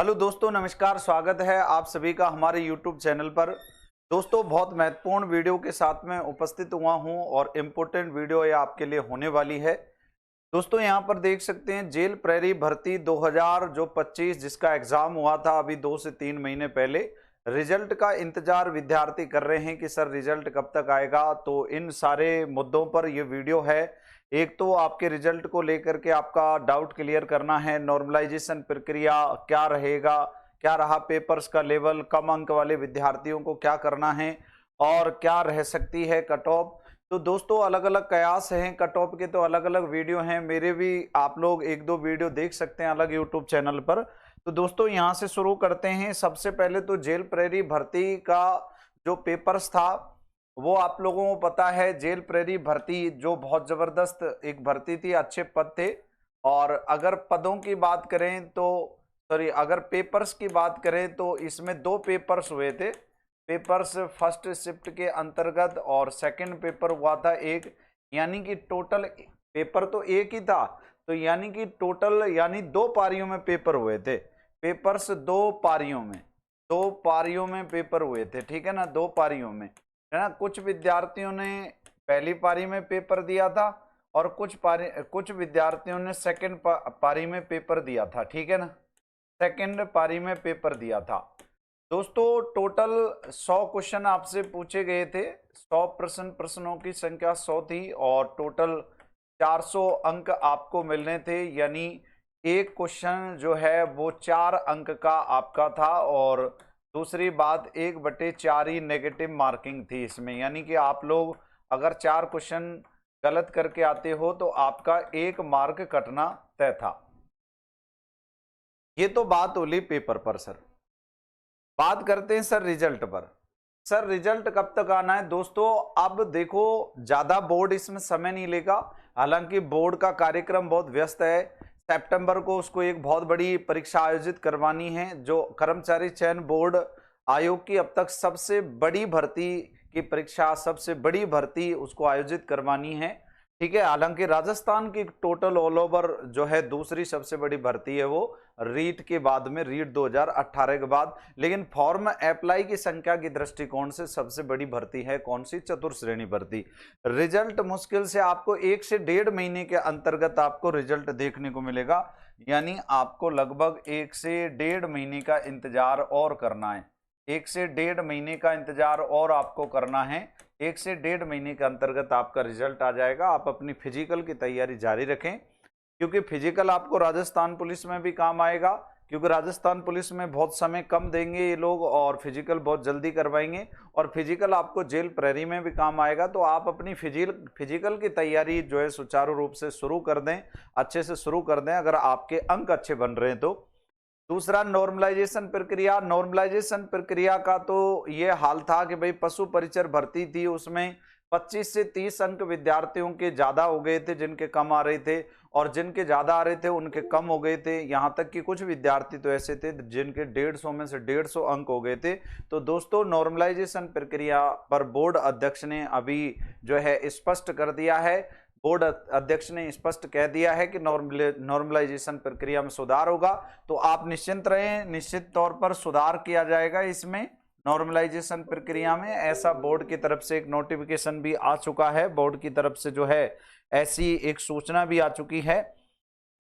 Hello दोस्तों, नमस्कार। स्वागत है आप सभी का हमारे YouTube चैनल पर। दोस्तों, बहुत महत्वपूर्ण वीडियो के साथ में उपस्थित हुआ हूं और इम्पोर्टेंट वीडियो ये आपके लिए होने वाली है। दोस्तों, यहां पर देख सकते हैं जेल प्रहरी भर्ती 2025 जिसका एग्जाम हुआ था अभी 2 से 3 महीने पहले। रिजल्ट का इंतजार विद्यार्थी कर रहे हैं कि सर रिजल्ट कब तक आएगा। तो इन सारे मुद्दों पर यह वीडियो है। एक तो आपके रिजल्ट को लेकर के आपका डाउट क्लियर करना है, नॉर्मलाइजेशन प्रक्रिया क्या रहेगा, क्या रहा पेपर्स का लेवल, कम अंक वाले विद्यार्थियों को क्या करना है और क्या रह सकती है कट ऑफ। तो दोस्तों, अलग अलग कयास हैं कट ऑफ के, तो अलग अलग वीडियो हैं मेरे भी, आप लोग एक दो वीडियो देख सकते हैं अलग यूट्यूब चैनल पर। तो दोस्तों, यहां से शुरू करते हैं। सबसे पहले तो जेल प्रहरी भर्ती का जो पेपर्स था वो आप लोगों को पता है। जेल प्रहरी भर्ती जो बहुत जबरदस्त एक भर्ती थी, अच्छे पद थे। और अगर पदों की बात करें तो अगर पेपर्स की बात करें तो इसमें 2 पेपर्स हुए थे। पेपर्स फर्स्ट शिफ्ट के अंतर्गत और सेकंड पेपर हुआ था एक, यानी कि टोटल पेपर तो एक ही था। तो यानी कि टोटल 2 पारियों में पेपर हुए थे। पेपर्स 2 पारियों में पेपर हुए थे, ठीक है ना, 2 पारियों में, है ना। कुछ विद्यार्थियों ने पहली पारी में पेपर दिया था और कुछ विद्यार्थियों ने सेकंड पारी में पेपर दिया था, ठीक है ना, सेकंड पारी में पेपर दिया था। दोस्तों, टोटल 100 क्वेश्चन आपसे पूछे गए थे। 100 प्रश्नों की संख्या 100 थी और टोटल 400 अंक आपको मिलने थे। यानी एक क्वेश्चन जो है वो 4 अंक का आपका था और दूसरी बात 1/4 ही नेगेटिव मार्किंग थी इसमें। यानी कि आप लोग अगर 4 क्वेश्चन गलत करके आते हो तो आपका 1 मार्क कटना तय था। ये तो बात होली पेपर पर। सर बात करते हैं सर रिजल्ट पर। सर रिजल्ट कब तक आना है दोस्तों? अब देखो, ज्यादा बोर्ड इसमें समय नहीं लेगा। हालांकि बोर्ड का कार्यक्रम बहुत व्यस्त है। सितंबर को उसको एक बहुत बड़ी परीक्षा आयोजित करवानी है, जो कर्मचारी चयन बोर्ड आयोग की अब तक सबसे बड़ी भर्ती की परीक्षा, सबसे बड़ी भर्ती उसको आयोजित करवानी है, ठीक है। हालांकि राजस्थान की टोटल ऑल ओवर जो है दूसरी सबसे बड़ी भर्ती है वो रीट के बाद में, रीट 2018 के बाद। लेकिन फॉर्म अप्लाई की संख्या की दृष्टिकोण से सबसे बड़ी भर्ती है कौन सी? चतुर्श्रेणी भर्ती। रिजल्ट मुश्किल से आपको 1 से 1.5 महीने के अंतर्गत आपको रिजल्ट देखने को मिलेगा। यानी आपको लगभग 1 से 1.5 महीने का इंतजार और करना है। 1 से 1.5 महीने का इंतजार और आपको करना है। 1 से 1.5 महीने के अंतर्गत आपका रिजल्ट आ जाएगा। आप अपनी फिजिकल की तैयारी जारी रखें, क्योंकि फिजिकल आपको राजस्थान पुलिस में भी काम आएगा, क्योंकि राजस्थान पुलिस में बहुत समय कम देंगे ये लोग और फिजिकल बहुत जल्दी करवाएंगे। और फिजिकल आपको जेल प्रहरी में भी काम आएगा। तो आप अपनी फिजिकल की तैयारी जो है सुचारू रूप से शुरू कर दें, अच्छे से शुरू कर दें, अगर आपके अंक अच्छे बन रहे हैं तो। दूसरा, नॉर्मलाइजेशन प्रक्रिया। नॉर्मलाइजेशन प्रक्रिया का तो ये हाल था कि भाई पशु परिचर भर्ती थी, उसमें 25 से 30 अंक विद्यार्थियों के ज्यादा हो गए थे, जिनके कम आ रहे थे, और जिनके ज्यादा आ रहे थे उनके कम हो गए थे। यहां तक कि कुछ विद्यार्थी तो ऐसे थे जिनके 150 में से 150 अंक हो गए थे। तो दोस्तों, नॉर्मलाइजेशन प्रक्रिया पर बोर्ड अध्यक्ष ने अभी जो है स्पष्ट कर दिया है, बोर्ड अध्यक्ष ने स्पष्ट कह दिया है कि नॉर्मलाइजेशन प्रक्रिया में सुधार होगा। तो आप निश्चिंत रहें, निश्चित तौर पर सुधार किया जाएगा इसमें नॉर्मलाइजेशन प्रक्रिया में। ऐसा बोर्ड की तरफ से एक नोटिफिकेशन भी आ चुका है, बोर्ड की तरफ से जो है ऐसी एक सूचना भी आ चुकी है।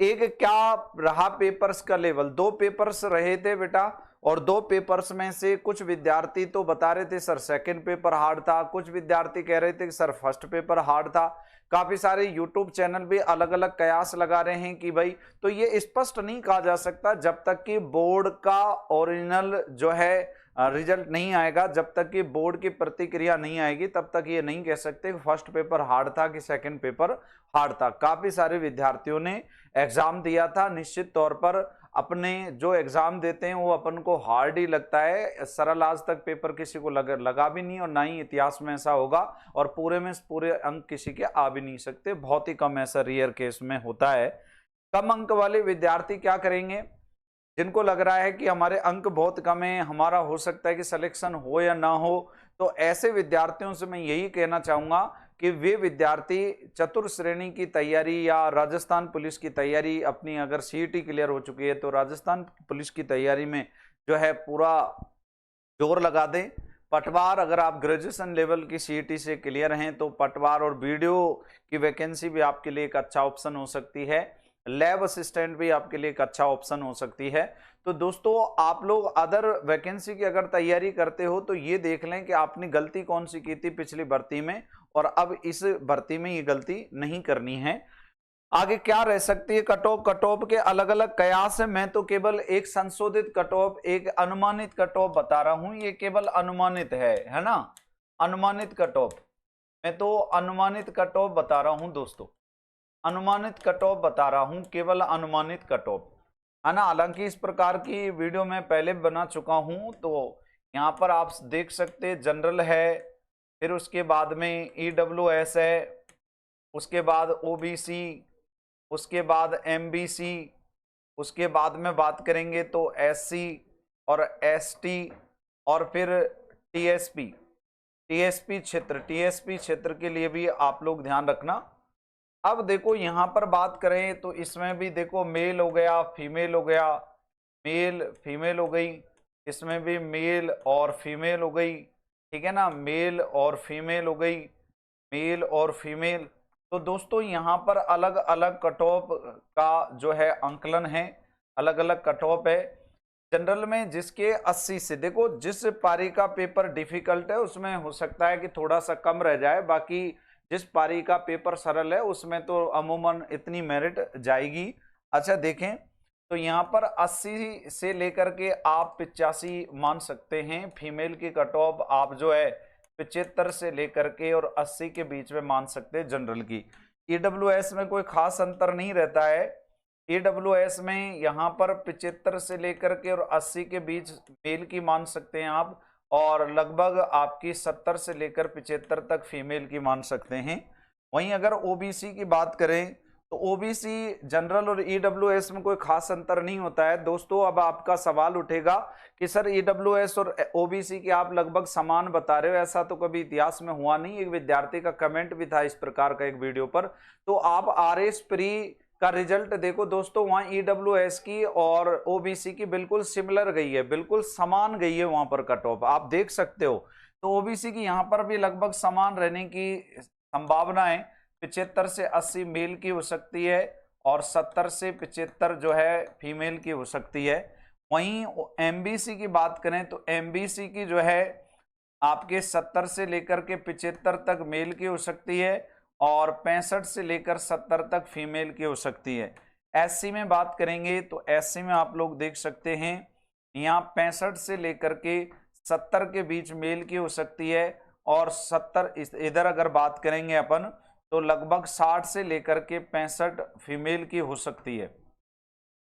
एक क्या रहा पेपर्स का लेवल? 2 पेपर्स रहे थे बेटा, और 2 पेपर्स में से कुछ विद्यार्थी तो बता रहे थे सर सेकंड पेपर हार्ड था, कुछ विद्यार्थी कह रहे थे कि सर फर्स्ट पेपर हार्ड था। काफी सारे यूट्यूब चैनल भी अलग अलग कयास लगा रहे हैं कि भाई, तो ये स्पष्ट नहीं कहा जा सकता जब तक कि बोर्ड का ओरिजिनल जो है रिजल्ट नहीं आएगा, जब तक कि बोर्ड की प्रतिक्रिया नहीं आएगी तब तक ये नहीं कह सकते कि फर्स्ट पेपर हार्ड था कि सेकंड पेपर हार्ड था। काफी सारे विद्यार्थियों ने एग्जाम दिया था। निश्चित तौर पर अपने जो एग्जाम देते हैं वो अपन को हार्ड ही लगता है। सरल आज तक पेपर किसी को लगा भी नहीं, और ना ही इतिहास में ऐसा होगा, और पूरे में पूरे अंक किसी के आ भी नहीं सकते। बहुत ही कम ऐसा रेयर केस में होता है। कम अंक वाले विद्यार्थी क्या करेंगे? जिनको लग रहा है कि हमारे अंक बहुत कम है, हमारा हो सकता है कि सिलेक्शन हो या ना हो, तो ऐसे विद्यार्थियों से मैं यही कहना चाहूंगा कि वे विद्यार्थी चतुर्थ श्रेणी की तैयारी या राजस्थान पुलिस की तैयारी अपनी अगर सीईटी क्लियर हो चुकी है तो राजस्थान पुलिस की तैयारी में जो है पूरा जोर लगा दें। पटवार अगर आप ग्रेजुएशन लेवल की सीईटी से क्लियर हैं तो पटवार और वीडियो की वैकेंसी भी आपके लिए एक अच्छा ऑप्शन हो सकती है। लैब असिस्टेंट भी आपके लिए एक अच्छा ऑप्शन हो सकती है। तो दोस्तों आप लोग अदर वैकेंसी की अगर तैयारी करते हो तो ये देख लें कि आपने गलती कौन सी की थी पिछली भर्ती में और अब इस भर्ती में ये गलती नहीं करनी है। आगे क्या रह सकती है कट ऑफ? कट ऑफ के अलग अलग कयास है। मैं तो केवल एक संशोधित कट ऑफ, एक अनुमानित कट ऑफ बता रहा हूं। ये केवल अनुमानित है ना, अनुमानित कट ऑफ। मैं तो अनुमानित कट ऑफ बता रहा हूं दोस्तों, अनुमानित कट ऑफ बता रहा हूं, केवल अनुमानित कट ऑफ है ना। हालांकि इस प्रकार की वीडियो मैं पहले बना चुका हूं। तो यहां पर आप देख सकते हैं जनरल है, फिर उसके बाद में ईडब्ल्यूएस है, उसके बाद ओबीसी, उसके बाद एमबीसी, उसके बाद में बात करेंगे तो एससी और एसटी और फिर टीएसपी। टीएसपी क्षेत्र के लिए भी आप लोग ध्यान रखना। अब देखो यहां पर बात करें तो इसमें भी देखो मेल हो गया, फीमेल हो गया, मेल फीमेल हो गई, इसमें भी मेल और फीमेल हो गई, ठीक है ना, मेल और फीमेल हो गई, मेल और फीमेल। तो दोस्तों यहाँ पर अलग अलग कट ऑफ का जो है अंकलन है, अलग अलग कट ऑफ है। जनरल में जिसके 80 से, देखो जिस पारी का पेपर डिफिकल्ट है उसमें हो सकता है कि थोड़ा सा कम रह जाए, बाकी जिस पारी का पेपर सरल है उसमें तो अमूमन इतनी मेरिट जाएगी। अच्छा देखें तो यहाँ पर 80 से लेकर के आप 85 मान सकते हैं। फीमेल की कट ऑफ आप जो है 75 से लेकर के और 80 के बीच में मान सकते हैं जनरल की। ईडब्ल्यूएस में कोई खास अंतर नहीं रहता है। ईडब्ल्यूएस में यहाँ पर 75 से लेकर के और 80 के बीच मेल की मान सकते हैं आप, और लगभग आपकी 70 से लेकर 75 तक फीमेल की मान सकते हैं। वहीं अगर ओबीसी की बात करें तो ओबीसी जनरल और ईडब्ल्यूएस में कोई खास अंतर नहीं होता है दोस्तों। अब आपका सवाल उठेगा कि सर ईडब्ल्यूएस और ओबीसी की आप लगभग समान बता रहे हो, ऐसा तो कभी इतिहास में हुआ नहीं। एक विद्यार्थी का कमेंट भी था इस प्रकार का एक वीडियो पर। तो आप आरएस प्री का रिजल्ट देखो दोस्तों, वहां ईडब्ल्यूएस की और ओबीसी की बिल्कुल सिमिलर गई है, बिल्कुल समान गई है वहां पर कट ऑफ, आप देख सकते हो। तो ओबीसी की यहां पर भी लगभग समान रहने की संभावना है। 75 से 80 मेल की हो सकती है और 70 से 75 जो है फीमेल की हो सकती है। वहीं एमबीसी की बात करें तो एमबीसी की जो है आपके 70 से लेकर के 75 तक मेल की हो सकती है और 65 से लेकर 70 तक फीमेल की हो सकती है। एससी में बात करेंगे तो एससी में आप लोग देख सकते हैं यहाँ 65 से लेकर के 70 के बीच मेल की हो सकती है और 70 इधर अगर बात करेंगे अपन तो लगभग 60 से लेकर के 65 फीमेल की हो सकती है।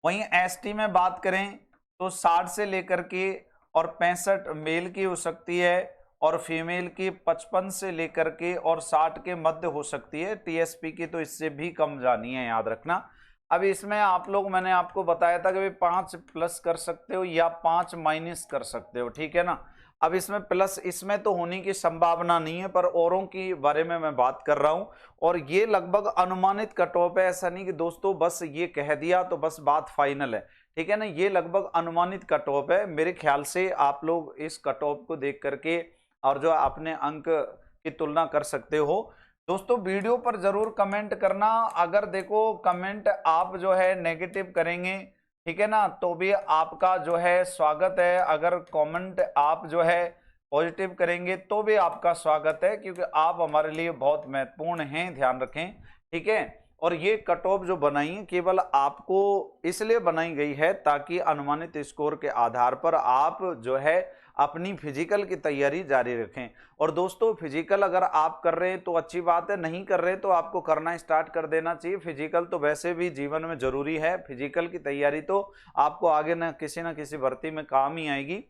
वहीं एसटी में बात करें तो 60 से लेकर के और 65 मेल की हो सकती है और फीमेल की 55 से लेकर के और 60 के मध्य हो सकती है। टीएसपी की तो इससे भी कम जानी है, याद रखना। अब इसमें आप लोग, मैंने आपको बताया था कि 5 प्लस कर सकते हो या 5 माइनस कर सकते हो, ठीक है ना। अब इसमें प्लस इसमें तो होने की संभावना नहीं है, पर औरों की बारे में मैं बात कर रहा हूं और ये लगभग अनुमानित कट ऑफ है। ऐसा नहीं कि दोस्तों बस ये कह दिया तो बस बात फाइनल है, ठीक है ना। ये लगभग अनुमानित कट ऑफ है। मेरे ख्याल से आप लोग इस कट ऑफ को देख करके और जो अपने अंक की तुलना कर सकते हो। दोस्तों वीडियो पर जरूर कमेंट करना। अगर देखो कमेंट आप जो है नेगेटिव करेंगे, ठीक है ना, तो भी आपका जो है स्वागत है। अगर कमेंट आप जो है पॉजिटिव करेंगे तो भी आपका स्वागत है, क्योंकि आप हमारे लिए बहुत महत्वपूर्ण हैं, ध्यान रखें, ठीक है। और ये कट ऑफ जो बनाई है केवल आपको इसलिए बनाई गई है ताकि अनुमानित स्कोर के आधार पर आप जो है अपनी फिजिकल की तैयारी जारी रखें। और दोस्तों फिजिकल अगर आप कर रहे हैं तो अच्छी बात है, नहीं कर रहे तो आपको करना स्टार्ट कर देना चाहिए। फिजिकल तो वैसे भी जीवन में जरूरी है। फिजिकल की तैयारी तो आपको आगे न किसी भर्ती में काम ही आएगी।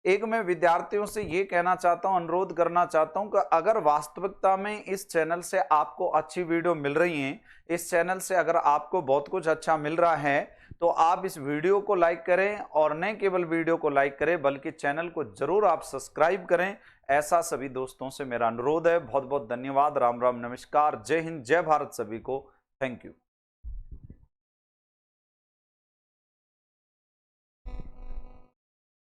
एक मैं विद्यार्थियों से ये कहना चाहता हूं, अनुरोध करना चाहता हूं कि अगर वास्तविकता में इस चैनल से आपको अच्छी वीडियो मिल रही है, इस चैनल से अगर आपको बहुत कुछ अच्छा मिल रहा है, तो आप इस वीडियो को लाइक करें और न केवल वीडियो को लाइक करें बल्कि चैनल को जरूर आप सब्सक्राइब करें, ऐसा सभी दोस्तों से मेरा अनुरोध है। बहुत बहुत धन्यवाद। राम राम, नमस्कार, जय हिंद, जय भारत सभी को। Thank you.